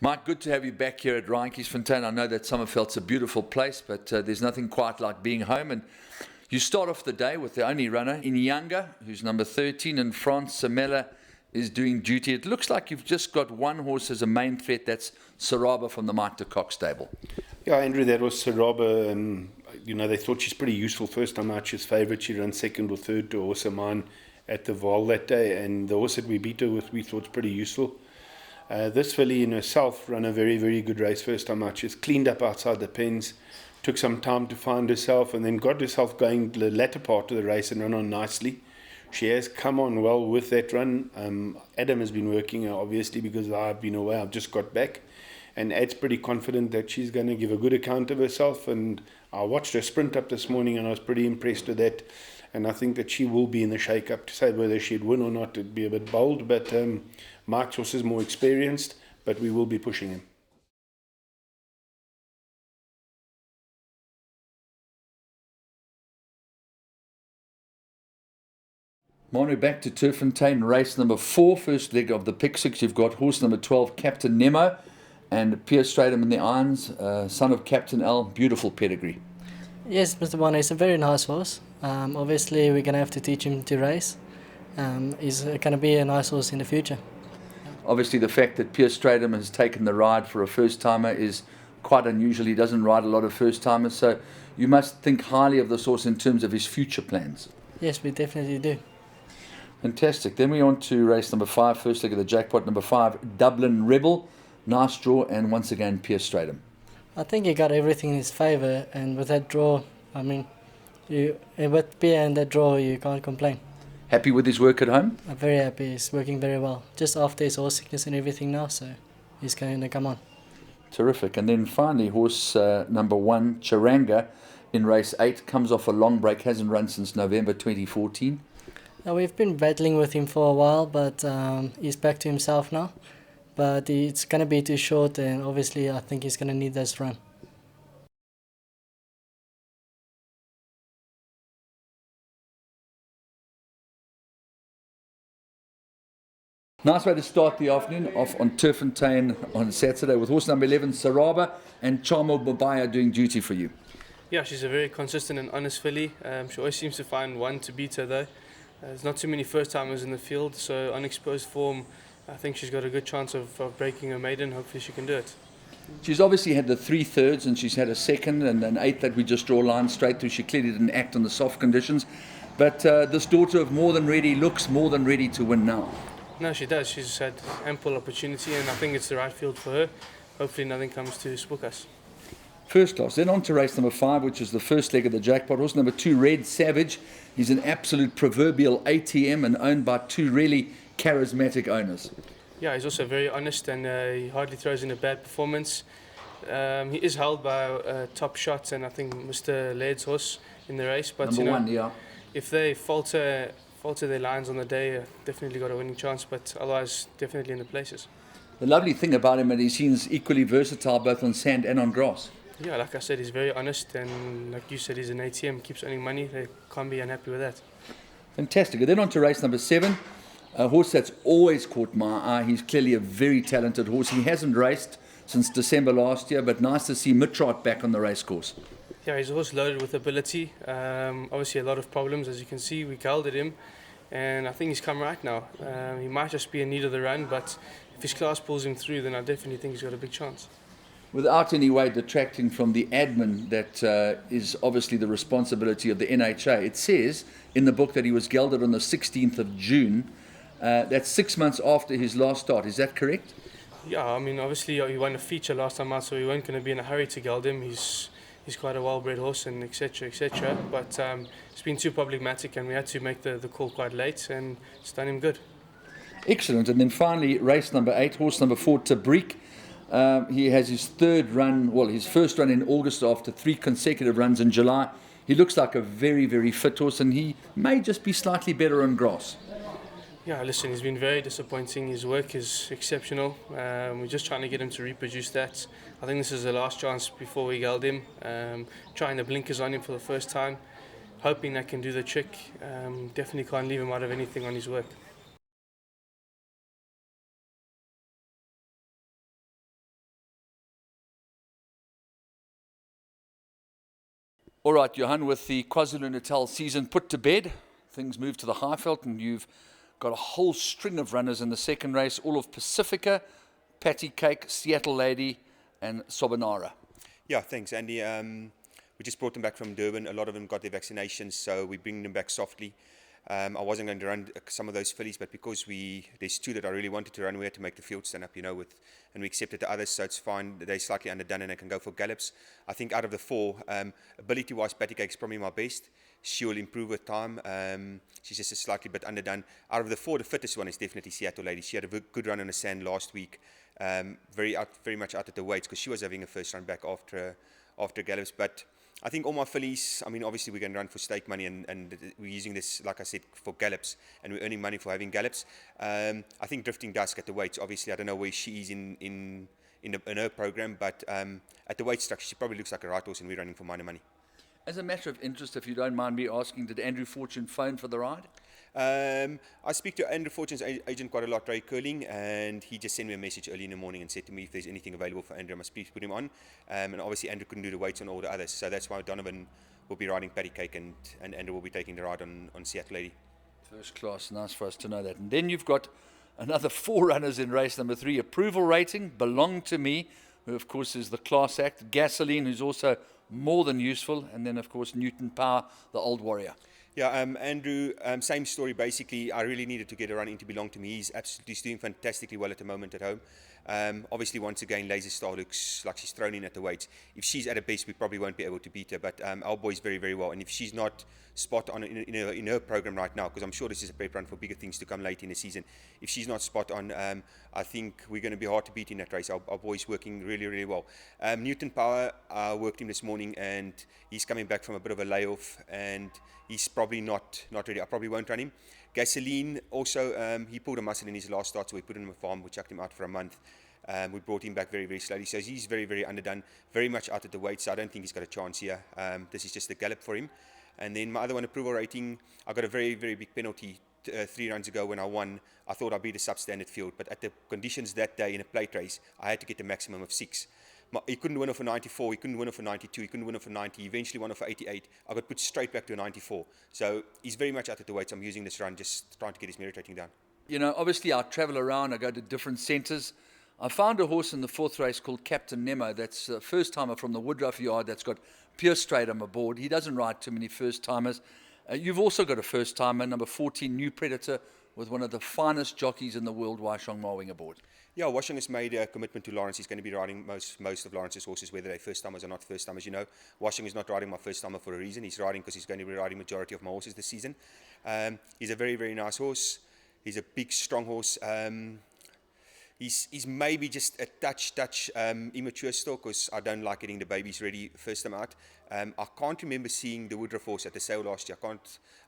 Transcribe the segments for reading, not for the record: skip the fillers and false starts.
Mike, good to have you back here at Randkiesfontein. I know that Summerveld's a beautiful place, but there's nothing quite like being home. And you start off the day with the only runner, Inyanga, who's number 13, and France Samela is doing duty. It looks like you've just got one horse as a main threat. That's Saraba from the Mike to KOCK stable. Yeah, Andrew, that was Saraba. They thought she's pretty useful. First time out, she's favourite. She ran second or third to a horse of mine at the Val that day. And the horse that we beat her with, we thought pretty useful. This filly in herself ran a very, very good race first time out. She's cleaned up outside the pens, took some time to find herself, and then got herself going the latter part of the race and ran on nicely. She has come on well with that run. Adam has been working, obviously, because I've been away. I've just got back. And Ad's pretty confident that she's going to give a good account of herself. And I watched her sprint up this morning, and I was pretty impressed with that. And I think that she will be in the shake-up. To say whether she'd win or not, it'd be a bit bold. But Mike's horse is more experienced, but we will be pushing him. Manu, back to Turffontein, race number 4, first leg of the pick 6. You've got horse number 12, Captain Nemo, and Pierre Stratham in the irons, son of Captain L. Beautiful pedigree. Yes, Mr. Bonner, he's a very nice horse. Obviously, we're going to have to teach him to race. He's going to be a nice horse in the future. Obviously, the fact that Pierre Stratham has taken the ride for a first-timer is quite unusual. He doesn't ride a lot of first-timers, so you must think highly of this horse in terms of his future plans. Yes, we definitely do. Fantastic. Then we're on to race number 5, first leg of the jackpot, number 5, Dublin Rebel. Nice draw, and once again, Pierre Stratham. I think he got everything in his favour, and with that draw, I mean, with Pierre and that draw, you can't complain. Happy with his work at home? I'm very happy. He's working very well. Just after his horse sickness and everything now, so he's going to come on. Terrific. And then finally, horse number 1, Charanga, in race 8, comes off a long break, hasn't run since November 2014. Now, we've been battling with him for a while, but he's back to himself now. But it's going to be too short, and obviously I think he's going to need this run. Nice way to start the afternoon, off on Turffontein on Saturday with horse number 11, Saraba, and Chamo Babaya doing duty for you. Yeah, she's a very consistent and honest filly. She always seems to find one to beat her though. There's not too many first-timers in the field, so unexposed form, I think she's got a good chance of breaking her maiden. Hopefully she can do it. She's obviously had the 3 thirds, and she's had a second and an 8th that we just draw lines straight through. She clearly didn't act on the soft conditions. But this daughter of More Than Ready looks more than ready to win now. No, she does. She's had ample opportunity, and I think it's the right field for her. Hopefully nothing comes to spook us. First class. Then on to race number 5, which is the first leg of the jackpot. Horse number 2, Red Savage. He's an absolute proverbial ATM and owned by 2 really charismatic owners. Yeah, he's also very honest, and he hardly throws in a bad performance. He is held by top shots, and I think Mr. LAIRD's horse in the race. But number 1, yeah. If they falter their lines on the day, definitely got a winning chance, but otherwise definitely in the places. The lovely thing about him is he seems equally versatile both on sand and on grass. Yeah, like I said, he's very honest, and like you said, he's an ATM, keeps earning money. They can't be unhappy with that. Fantastic. And then on to race number 7, a horse that's always caught my eye. He's clearly a very talented horse. He hasn't raced since December last year, but nice to see Mitrot back on the racecourse. Yeah, he's a horse loaded with ability. Obviously a lot of problems, as you can see. We gelded him, and I think he's come right now. He might just be in need of the run, but if his class pulls him through, then I definitely think he's got a big chance. Without any way detracting from the admin that is obviously the responsibility of the NHA, it says in the book that he was gelded on the 16th of June. That's 6 months after his last start. Is that correct? Yeah, I mean, obviously he won a feature last time out, so we weren't going to be in a hurry to geld him. He's quite a well-bred horse, and etc., etc. But it's been too problematic, and we had to make the call quite late, and it's done him good. Excellent. And then finally, race number 8, horse number 4, Tabrik. He has his his first run in August after 3 consecutive runs in July. He looks like a very, very fit horse, and he may just be slightly better on grass. Yeah, listen, he's been very disappointing. His work is exceptional. We're just trying to get him to reproduce that. I think this is the last chance before we geld him. Trying the blinkers on him for the first time, hoping that can do the trick. Definitely can't leave him out of anything on his work. All right, Johan, with the KwaZulu-Natal season put to bed, things move to the Highveld, and you've got a whole string of runners in the second race, all of Pacifica, Patty Cake, Seattle Lady, and Sobanara. Yeah, thanks, Andy. We just brought them back from Durban. A lot of them got their vaccinations, so we bring them back softly. I wasn't going to run some of those fillies, but because there's two that I really wanted to run, we had to make the field stand up, and we accepted the others, so it's fine. They're slightly underdone and they can go for gallops. I think out of the four, ability-wise, Patty Cake is probably my best. She will improve with time. She's just a slightly bit underdone. Out of the four, the fittest one is definitely Seattle Lady. She had a good run on the sand last week, very much out at the weights because she was having a first run back after gallops, but I think all my fillies, I mean, obviously we're going to run for stake money and we're using this, like I said, for gallops, and we're earning money for having gallops. I think Drifting Dusk at the weights, obviously, I don't know where she is in her program, but at the weight structure, she probably looks like a right horse and we're running for minor money. As a matter of interest, if you don't mind me asking, did Andrew Fortune phone for the ride? I speak to Andrew Fortune's agent quite a lot, Ray Curling, and he just sent me a message early in the morning and said to me if there's anything available for Andrew, I must please put him on. And obviously Andrew couldn't do the weights on all the others, so that's why Donovan will be riding Patty Cake and Andrew will be taking the ride on Seattle Lady. First class, nice for us to know that. And then you've got another four runners in race number 3. Approval Rating, Belong to Me, who of course is the class act. Gasoline, who's also more than useful. And then of course Newton Power, the old warrior. Yeah, Andrew, same story basically. I really needed to get a run in to Belong to Me. He's doing fantastically well at the moment at home. Obviously, once again, Laser Star looks like she's thrown in at the weights. If she's at her best, we probably won't be able to beat her. But our boy's very, very well. And if she's not spot on in her program right now, because I'm sure this is a prep run for bigger things to come late in the season, if she's not spot on, I think we're going to be hard to beat in that race. Our boy's working really, really well. Newton Power, I worked him this morning, and he's coming back from a bit of a layoff, and he's probably not ready. I probably won't run him. Gasoline also, he pulled a muscle in his last start, so we put him in a farm. We chucked him out for a month. We brought him back very, very slowly. So he's very, very underdone, very much out at the weight. So I don't think he's got a chance here. This is just a gallop for him. And then my other one, Approval Rating, I got a very, very big penalty 3 runs ago when I won. I thought I'd be the substandard field, but at the conditions that day in a plate race, I had to get the maximum of 6. He couldn't win off for 94, he couldn't win off for 92, he couldn't win off for 90, he eventually won off for 88. I got put straight back to a 94. So he's very much out at the weights. I'm using this run, just trying to get his merit rating down. You know, obviously I travel around, I go to different centres. I found a horse in the 4th race called Captain Nemo. That's a first-timer from the Woodruff yard that's got pure straight on board. He doesn't ride too many first-timers. You've also got a first-timer, number 14, New Predator, with one of the finest jockeys in the world, Waishong Mawing, aboard. Yeah, Waishong has made a commitment to Lawrence. He's going to be riding most of Lawrence's horses, whether they're first-timers or not first-timers. You know, Waishong is not riding my first-timer for a reason. He's riding because he's going to be riding majority of my horses this season. He's a very, very nice horse. He's a big, strong horse. He's maybe just a touch immature still, because I don't like getting the babies ready first time out. I can't remember seeing the Woodruff horse at the sale last year.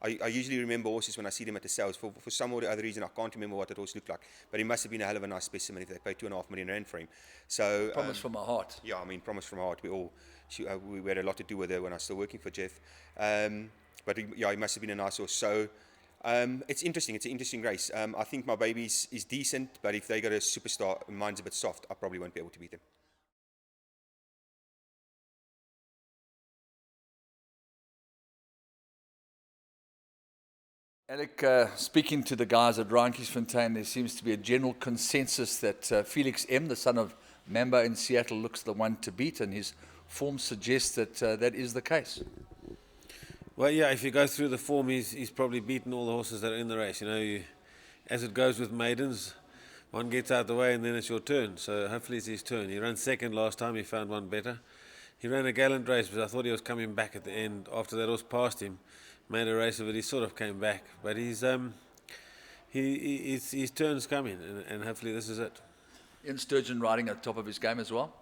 I usually remember horses when I see them at the sales. For some or the other reason, I can't remember what that horse looked like. But he must have been a hell of a nice specimen if they paid R2.5 million for him. So Promise from my heart. Yeah, I mean, promise from my heart. We had a lot to do with her when I was still working for Jeff. But he must have been a nice horse. So it's interesting. It's an interesting race. I think my baby is decent, but if they got a superstar, mine's a bit soft, I probably won't be able to beat them. Alec, speaking to the guys at Randkiesfontein, there seems to be a general consensus that Felix M., the son of Mamba in Seattle, looks the one to beat, and his form suggests that that is the case. Well, yeah, if you go through the form, he's probably beaten all the horses that are in the race. You know, as it goes with maidens, one gets out of the way and then it's your turn. So hopefully it's his turn. He ran second last time, he found one better. He ran a gallant race, but I thought he was coming back at the end. After that horse passed him, made a race of it, he sort of came back. But his turn's coming, and hopefully this is it. Ian Sturgeon riding at the top of his game as well?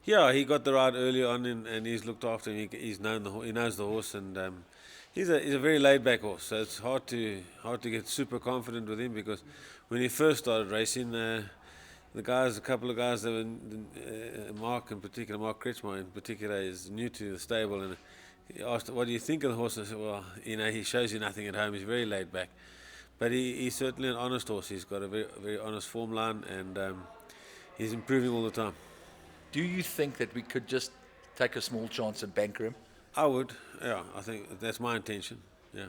Yeah, he got the ride early on, and he's looked after him. He knows the horse, and he's a very laid-back horse. So it's hard to get super confident with him, because when he first started racing, a couple of guys that were Mark Kretschmar in particular is new to the stable, and he asked, "What do you think of the horse?" I said, "Well, you know, he shows you nothing at home. He's very laid-back, but he's certainly an honest horse. He's got a very, very honest form line, and he's improving all the time." Do you think that we could just take a small chance and banker him? I would, yeah. I think that's my intention. Yeah.